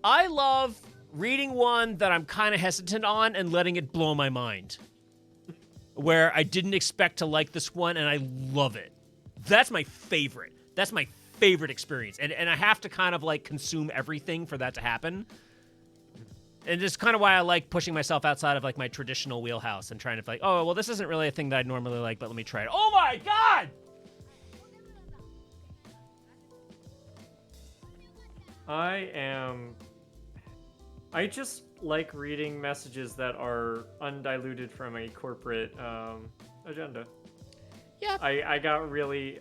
I love reading one that I'm kind of hesitant on and letting it blow my mind. Where I didn't expect to like this one, and I love it. That's my favorite. That's my favorite experience. And I have to kind of like consume everything for that to happen. And it's kind of why I like pushing myself outside of like my traditional wheelhouse and trying to like, oh, well, this isn't really a thing that I'd normally like, but let me try it. Oh my God! I just like reading messages that are undiluted from a corporate agenda. Yeah. I got really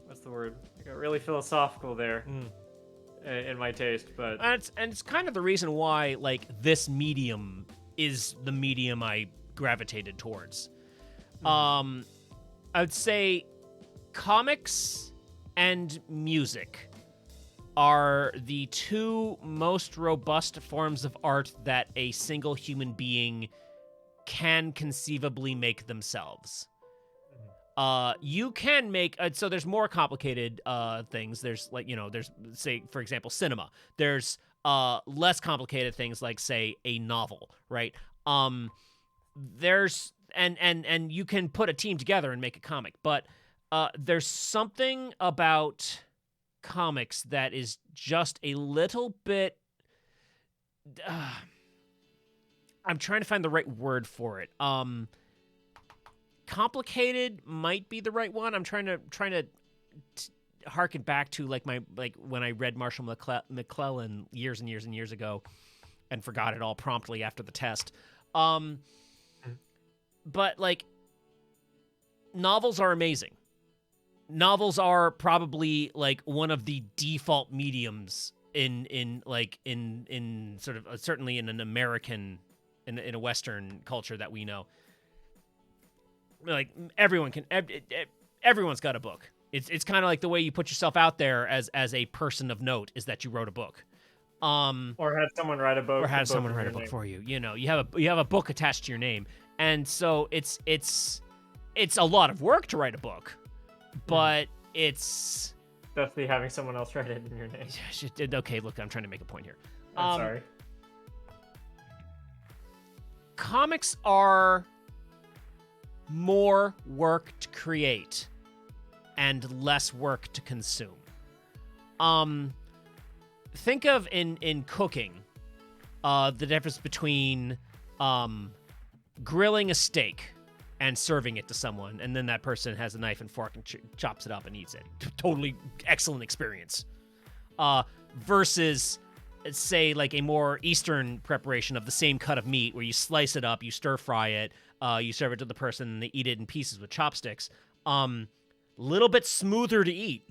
what's the word? I got really philosophical there in my taste, but And it's kind of the reason why like this medium is the medium I gravitated towards. I would say comics and music are the two most robust forms of art that a single human being can conceivably make themselves. You can make so there's more complicated things. There's like, you know, there's, say, for example, cinema. There's less complicated things like, say, a novel, right? There's and you can put a team together and make a comic, but there's something about comics that is just a little bit I'm trying to find the right word for it. Complicated might be the right one. I'm trying to harken back to like when I read Marshall McClellan years and years and years ago and forgot it all promptly after the test. But like novels are amazing. Novels are probably like one of the default mediums in sort of certainly in an American in a Western culture that we know. Like everyone's got a book. It's kind of like the way you put yourself out there as a person of note is that you wrote a book. Or had someone write a book. Or had someone write a book for you. You know, you have a book attached to your name. And so it's a lot of work to write a book. But it's definitely having someone else write it in your name. Okay, look, I'm trying to make a point here. I'm sorry. Comics are more work to create and less work to consume. Think of in cooking, the difference between grilling a steak and serving it to someone, and then that person has a knife and fork and chops it up and eats it. Totally excellent experience. Versus, say, like a more Eastern preparation of the same cut of meat where you slice it up, you stir fry it, you serve it to the person, and they eat it in pieces with chopsticks. Little bit smoother to eat.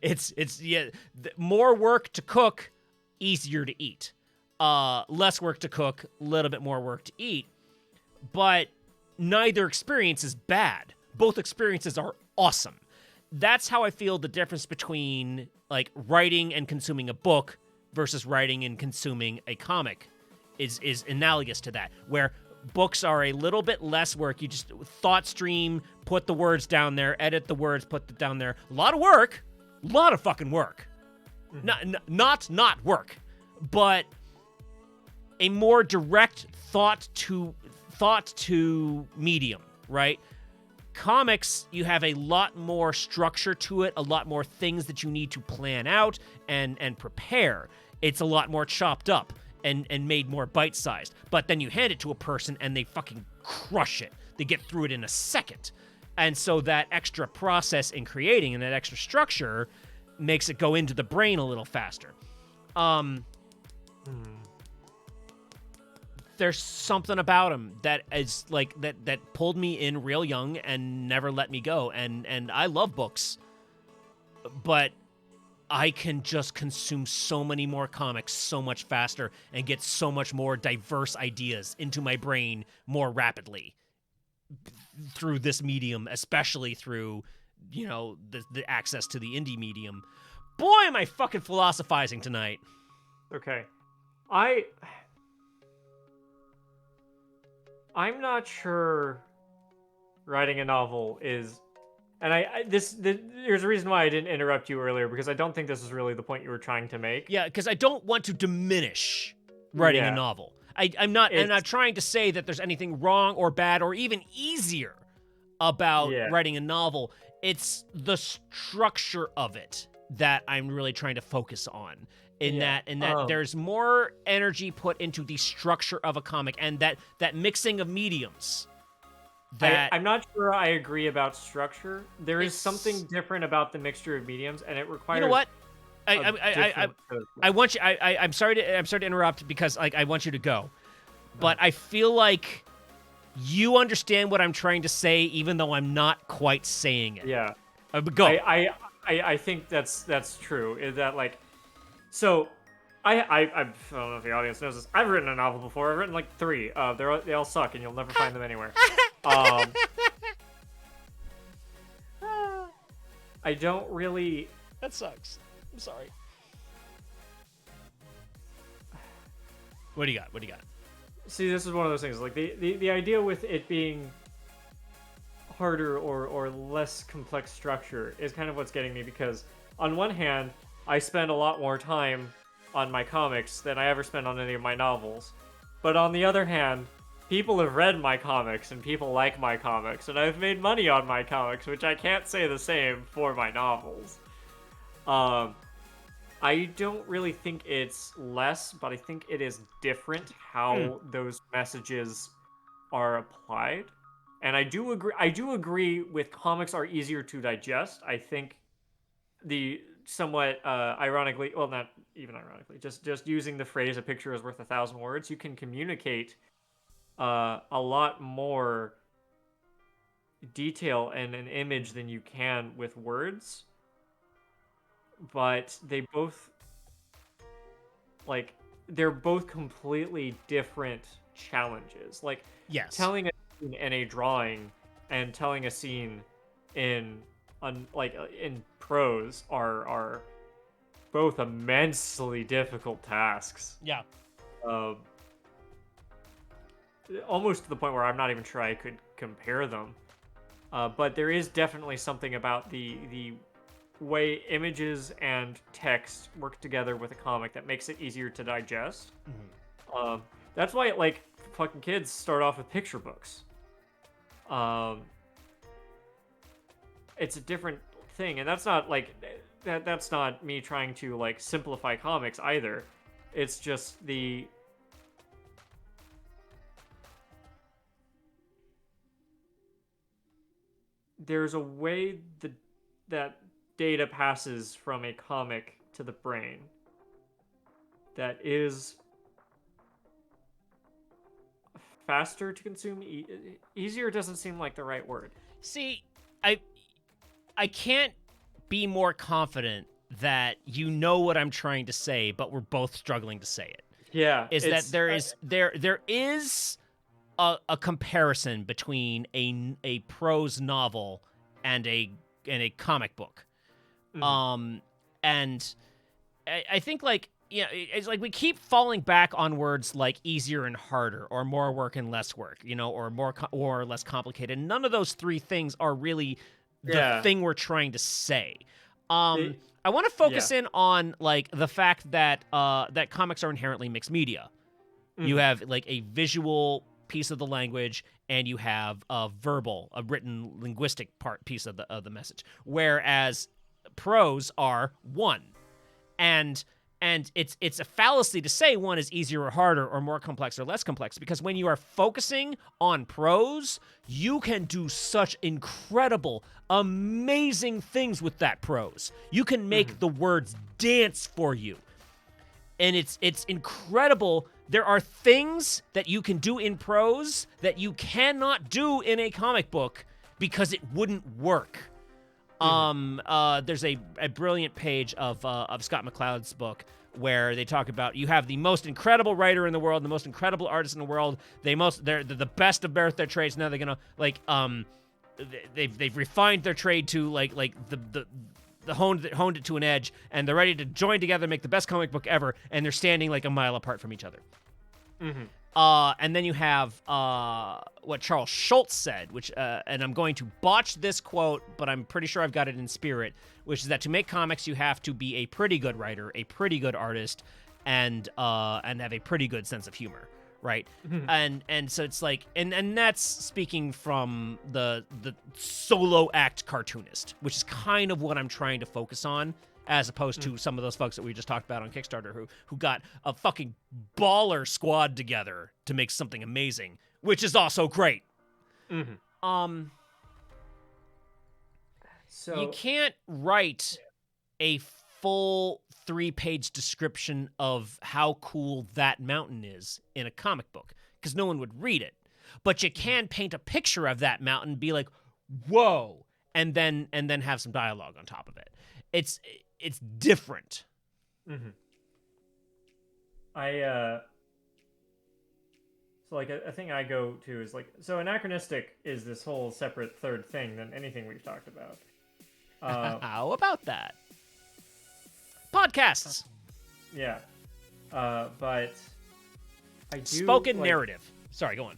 It's more work to cook, easier to eat. Less work to cook, little bit more work to eat. But neither experience is bad. Both experiences are awesome. That's how I feel the difference between like writing and consuming a book versus writing and consuming a comic is analogous to that, where books are a little bit less work. You just thought stream, put the words down there, edit the words, put it down there. A lot of work, a lot of fucking work. Not work, but a more direct thought to medium, right? Comics, you have a lot more structure to it, a lot more things that you need to plan out and prepare. It's a lot more chopped up and made more bite-sized. But then you hand it to a person and they fucking crush it. They get through it in a second. And so that extra process in creating and that extra structure makes it go into the brain a little faster. There's something about them that is like that pulled me in real young and never let me go. And I love books, but I can just consume so many more comics so much faster and get so much more diverse ideas into my brain more rapidly through this medium, especially through, you know, the access to the indie medium. Boy, am I fucking philosophizing tonight. Okay. I'm not sure writing a novel is And there's a reason why I didn't interrupt you earlier, because I don't think this is really the point you were trying to make. Yeah, because I don't want to diminish writing a Yeah, novel. I'm not it's trying to say that there's anything wrong or bad or even easier about yeah. writing a novel. It's the structure of it that I'm really trying to focus on. Yeah. In that there's more energy put into the structure of a comic and that mixing of mediums. That I'm not sure I agree about structure. There is it's something different about the mixture of mediums, and it you know requires what? a I different set of I want you. I'm sorry to interrupt because like I want you to go, but I feel like you understand what I'm trying to say, even though I'm not quite saying it. Yeah. But go. I think that's true. Is that like so? I don't know if the audience knows this. I've written a novel before. I've written like 3. They all suck, and you'll never find them anywhere. Um, I don't really. That sucks. I'm sorry. What do you got? What do you got? See, this is one of those things. Like the idea with it being harder or less complex structure is kind of what's getting me, because on one hand, I spend a lot more time on my comics than I ever spend on any of my novels. But on the other hand, people have read my comics and people like my comics, and I've made money on my comics, which I can't say the same for my novels. I don't really think it's less, but I think it is different how those messages are applied. And I do agree with comics are easier to digest. I think the somewhat ironically, well, not even ironically, just using the phrase "a picture is worth 1,000 words," you can communicate a lot more detail and an image than you can with words. But they're both completely different challenges. Like Yes. telling a scene in a drawing and telling a scene in in prose are both immensely difficult tasks. Yeah. Uh, Almost to the point where I'm not even sure I could compare them. But there is definitely something about the way images and text work together with a comic that makes it easier to digest. That's why like fucking kids start off with picture books. It's a different thing, and that's not like that's not me trying to like simplify comics either. It's just there's a way that data passes from a comic to the brain that is faster to consume. Easier doesn't seem like the right word. See, I can't be more confident that you know what I'm trying to say, but we're both struggling to say it. Yeah, Is that there is a comparison between a prose novel and a comic book. And I think like it's like we keep falling back on words like easier and harder, or more work and less work, or more or less complicated. None of those 3 things are really the thing we're trying to say. I want to focus in on like the fact that that comics are inherently mixed media. You have like a visual piece of the language, and you have a written linguistic piece of the message. Whereas prose are one, and it's a fallacy to say one is easier or harder or more complex or less complex, because when you are focusing on prose, you can do such incredible, amazing things with that prose. You can make the words dance for you, and it's incredible. There are things that you can do in prose that you cannot do in a comic book because it wouldn't work. There's a brilliant page of Scott McCloud's book where they talk about you have the most incredible writer in the world, the most incredible artist in the world. They're the best of both their trades. Now they're gonna they've refined their trade to like the honed it to an edge, and they're ready to join together, make the best comic book ever, and they're standing like a mile apart from each other. And then you have what Charles Schultz said, which, and I'm going to botch this quote, but I'm pretty sure I've got it in spirit, which is that to make comics, you have to be a pretty good writer, a pretty good artist, and have a pretty good sense of humor, right? And so it's like, and that's speaking from the solo act cartoonist, which is kind of what I'm trying to focus on, as opposed to some of those folks that we just talked about on Kickstarter who got a fucking baller squad together to make something amazing, which is also great. So you can't write a full 3-page description of how cool that mountain is in a comic book, because no one would read it. But you can paint a picture of that mountain, be like, whoa, and then have some dialogue on top of it. It's different. So like a thing I go to is like, so anachronistic is this whole separate third thing than anything we've talked about. How about that? Podcasts. Yeah. But I do Spoken like, narrative. Sorry, go on.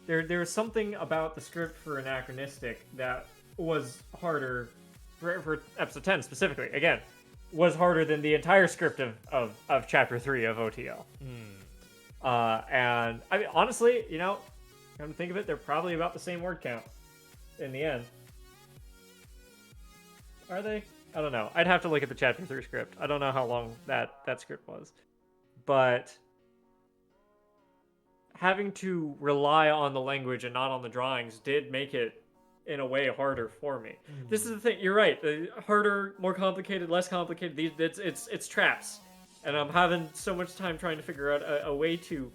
There's something about the script for anachronistic that was harder for episode 10 specifically. Again, was harder than the entire script of chapter 3 of OTL. And I mean, honestly, you know, come to think of it, they're probably about the same word count in the end. Are they? I don't know. I'd have to look at the chapter 3 script. I don't know how long that script was. But having to rely on the language and not on the drawings did make it, in a way, harder for me. This is the thing. You're right. The harder, more complicated, less complicated. It's traps, and I'm having so much time trying to figure out a way to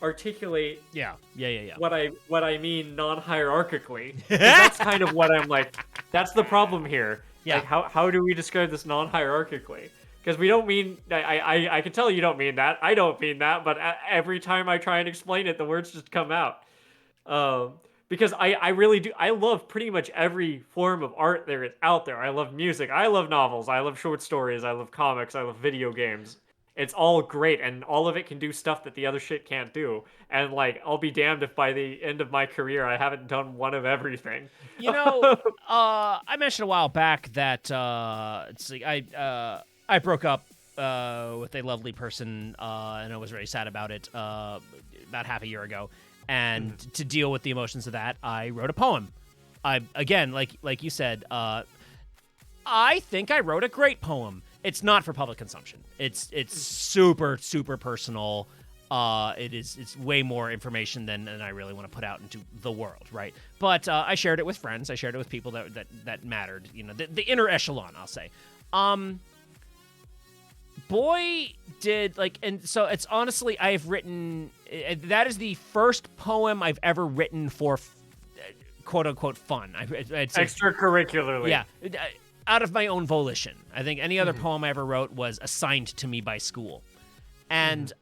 articulate. Yeah. What I mean non-hierarchically. That's kind of what I'm like. That's the problem here. Yeah. Like, how do we describe this non-hierarchically? Because we don't mean, I can tell you don't mean that. I don't mean that, but every time I try and explain it, the words just come out. Because I really do. I love pretty much every form of art there is out there. I love music. I love novels. I love short stories. I love comics. I love video games. It's all great, and all of it can do stuff that the other shit can't do. And like, I'll be damned if by the end of my career I haven't done one of everything. You know, I mentioned a while back that I broke up with a lovely person, and I was very sad about it about half a year ago. And to deal with the emotions of that, I wrote a poem. Again, like you said, I think I wrote a great poem. It's not for public consumption. It's super, super personal. It's way more information than I really want to put out into the world, right? But I shared it with friends. I shared it with people that mattered. You know, the inner echelon, I'll say. Boy, did and so it's honestly, I've written. That is the first poem I've ever written for quote unquote fun. I'd say, extracurricularly. Yeah. Out of my own volition. I think any other poem I ever wrote was assigned to me by school. And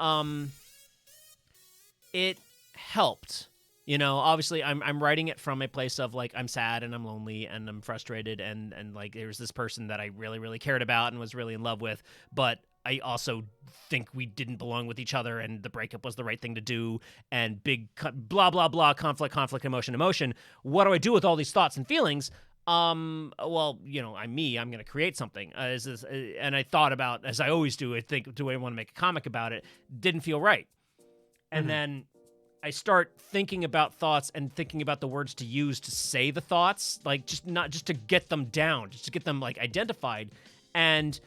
it helped. You know, obviously I'm writing it from a place of like, I'm sad and I'm lonely and I'm frustrated and like there was this person that I really, really cared about and was really in love with, but I also think we didn't belong with each other and the breakup was the right thing to do and big blah, blah, blah, conflict, emotion. What do I do with all these thoughts and feelings? Well, you know, I'm going to create something. And I thought about, as I always do, I think, do I want to make a comic about it? Didn't feel right. And then I start thinking about thoughts and thinking about the words to use to say the thoughts, like not just to get them down, just to get them like identified, and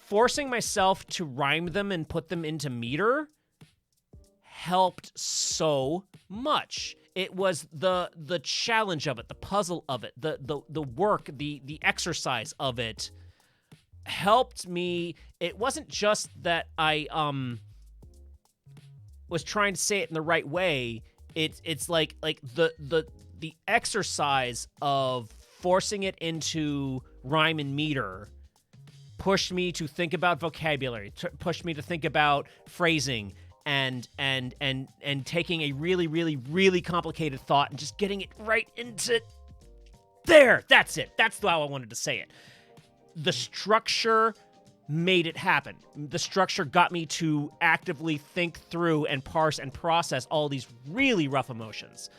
forcing myself to rhyme them and put them into meter helped so much. It was the challenge of it, the puzzle of it, the work, the exercise of it helped me. It wasn't just that I was trying to say it in the right way. It's like the exercise of forcing it into rhyme and meter pushed me to think about vocabulary, pushed me to think about phrasing, and taking a really, really, really complicated thought and just getting it right into there. That's it. That's how I wanted to say it. The structure made it happen. The structure got me to actively think through and parse and process all these really rough emotions.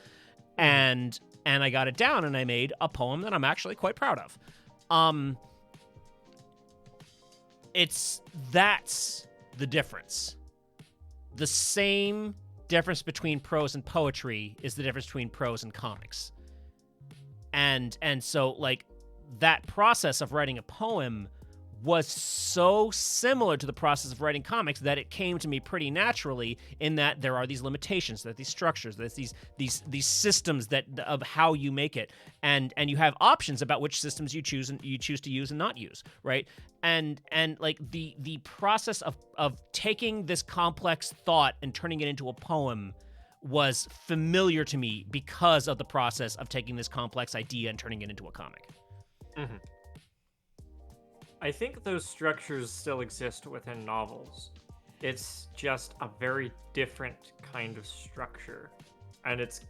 And I got it down, and I made a poem that I'm actually quite proud of. That's the difference. The same difference between prose and poetry is the difference between prose and comics. And so, like, that process of writing a poem was so similar to the process of writing comics that it came to me pretty naturally, in that there are these limitations, there are these structures, there's these systems that of how you make it, and you have options about which systems you choose to use and not use, right? And like the process of taking this complex thought and turning it into a poem was familiar to me because of the process of taking this complex idea and turning it into a comic. Mm-hmm. I think those structures still exist within novels. It's just a very different kind of structure. And it's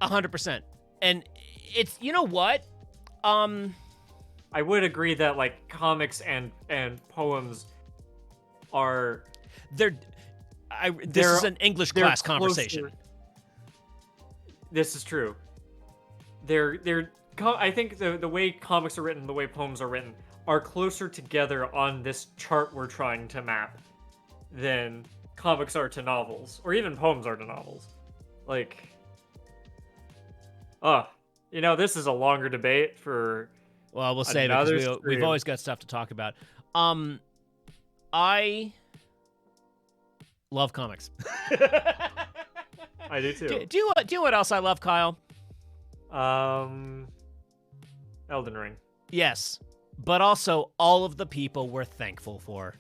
100%. And it's, you know what? I would agree that, like, comics and poems are... This is an English class conversation. This is true. I think the way comics are written, the way poems are written, are closer together on this chart we're trying to map than comics are to novels, or even poems are to novels. Like, this is a longer debate for... Well, we'll save it, because we've always got stuff to talk about. I love comics. I do too. Do you know what else I love, Kyle? Elden Ring. Yes, but also all of the people we're thankful for.